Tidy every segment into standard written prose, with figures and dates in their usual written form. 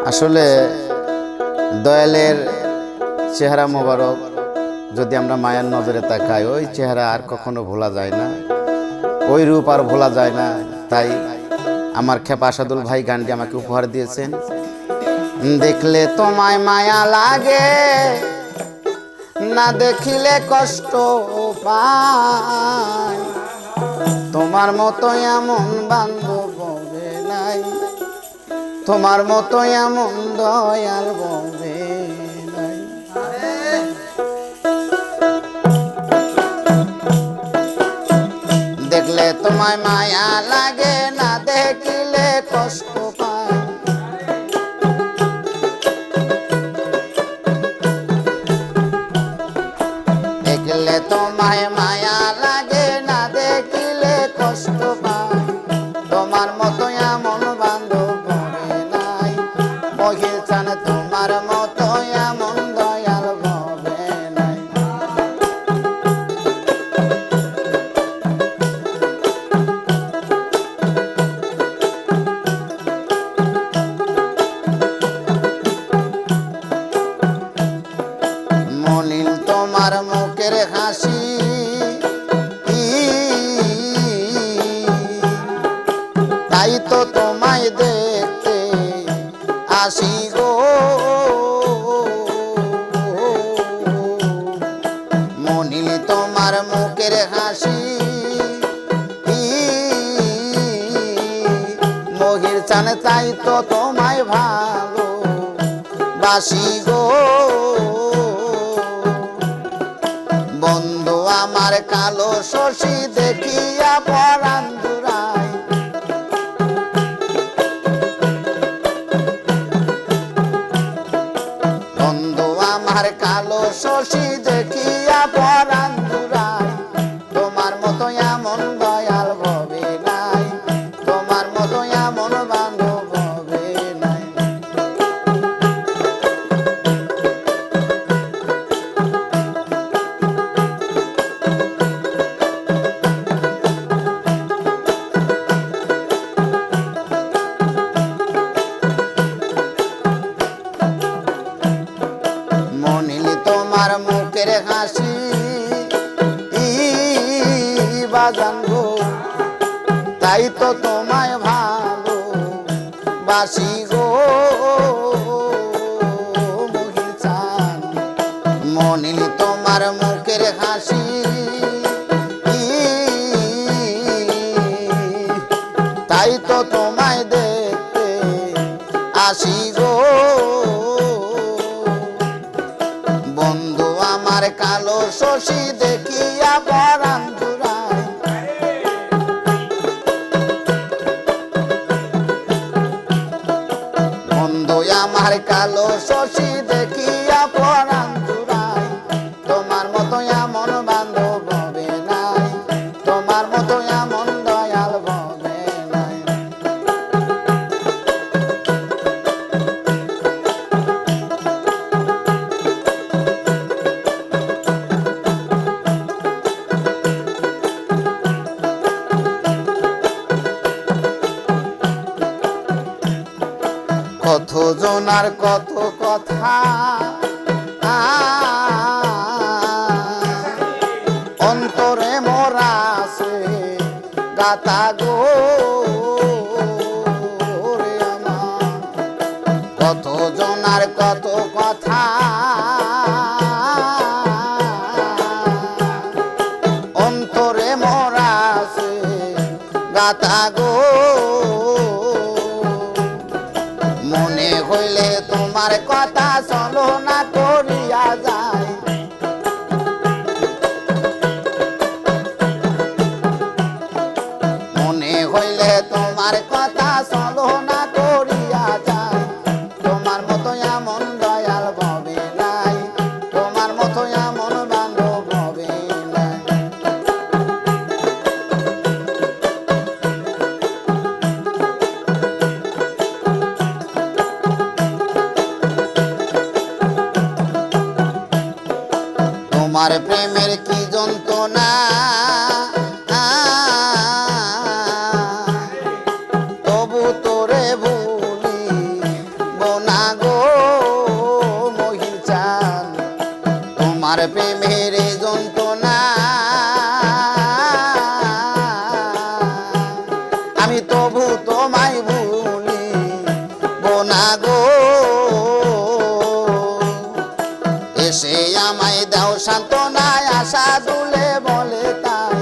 আসলে দয়ালের চেহারা মোবারক যদি আমরা মায়ের নজরে তাকাই, ওই চেহারা আর কখনো ভোলা যায় না, ওই রূপ আর ভোলা যায় না। তাই আমার খেপা আসাদুল ভাই গানটি আমাকে উপহার দিয়েছেন। দেখলে তোমায় মায়া লাগে, না দেখিলে কষ্ট পায়, তোমার মতো এমন বান্ধব ববে নাই, তোমার মতো এমন দয়াল ববে নাই। দেখলে তোমায় মায়া লাগে, না দেখিলে কষ্ট পায়, দেখলে তোমায় মায়া লাগে, না দেখিলে কষ্ট পায়, তোমার মতো এমন বান্ধব ববে নাই, মহিল চান তোমার মতো এমন দয়াল ববে নাই। মনিল তোমার মুখের হাসি, তাই তো তোমায় দেখতে আসি গো। মনিল তোমার মুখের হাসি, মহির চান তাই তো তোমায় ভালো বাসি গো। বন্ধু আমার কালো শশী দেখিয়া পরাণ জুড়ায়, বন্ধু আমার কালো শশী দেখিয়া পরাণ জুড়ায়, তোমার মতো এমন দয়াল ভবে নাই, তোমার মতো এমন বান্ধব ভবে নাই। মনিল তোমার মুখের হাসি বাজান গো, তাই তো তোমায় ভালো বাসি গো। মহিল চান মনিল তোমার মুখের হাসি, তাই তো তোমায় দেখতে আসি গো। বন্ধু আমার কালো শশী দেখিয়া পরাণ জুড়ায়, বন্ধু আমার কালো শশী দেখিয়া পরাণ জুড়ায়, তোমার মতো এমন বান্ধব হবে নাই, তোমার মতো এমন দয়াল হবে নাই। কত জনার কত কথা, অন্তরে মোরা আছে গাতা গো রে আমার। কত জনার কত কথা, অন্তরে মোরা আছে গাতা গো। মনে হইলে তোমার কথা চলো না করিয়া যায়, মনে হইলে তোমার কথা চলো না করিয়া যায়, তোমার মতো এমন দয়াল ভবে নাই, তোমার মতো এমন বান্ধব ভবে নাই। তোমার প্রেমের কি যন্ত্রণা, তবু তোরে ভুলি বোনা না গো, এসে আমায় দাও সান্ত্বনায়, আশা দুলে বলে তাই।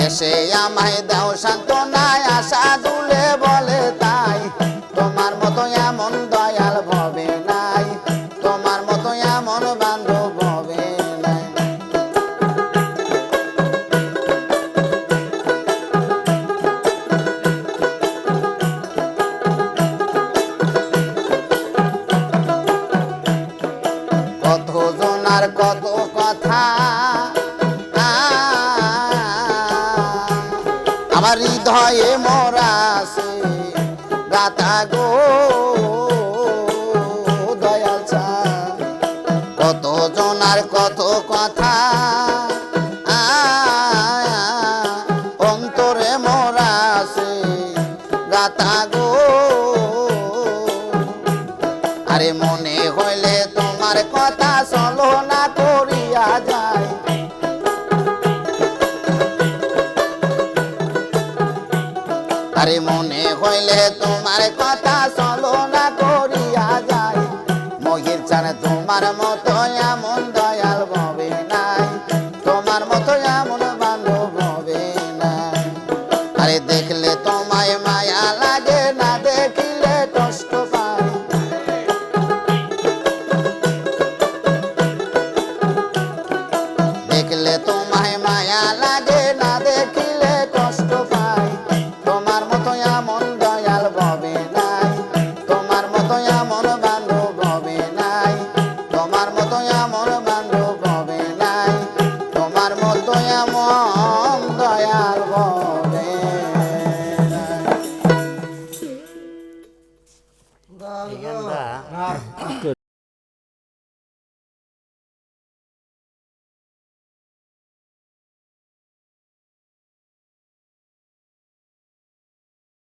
এসে আমায় দাও সান্ত্বনায়, আশা দুলে বলে তাই। তোমার মতো এমন দয়াল ভবে নাই, তোমার মতো এমন বান্ধব ভবে নাই। কত জনার কত কথা, আমার হৃদয়ে মরাছে গাথা গো দয়াল চাঁদ। কত জনার কত কথা অন্তরে মরাছে গাথা গো। আরে মনে হইলে তোমার কথা চলো না করিয়া যায়। আরে মনে হইলে তোমার কথা চলো না করিয়া যায়। মহির চান তোমার মতো এমন দয়াল ভবে নাই, তোমার মতো এমন বান্ধব ভবে নাই। আরে দেখলে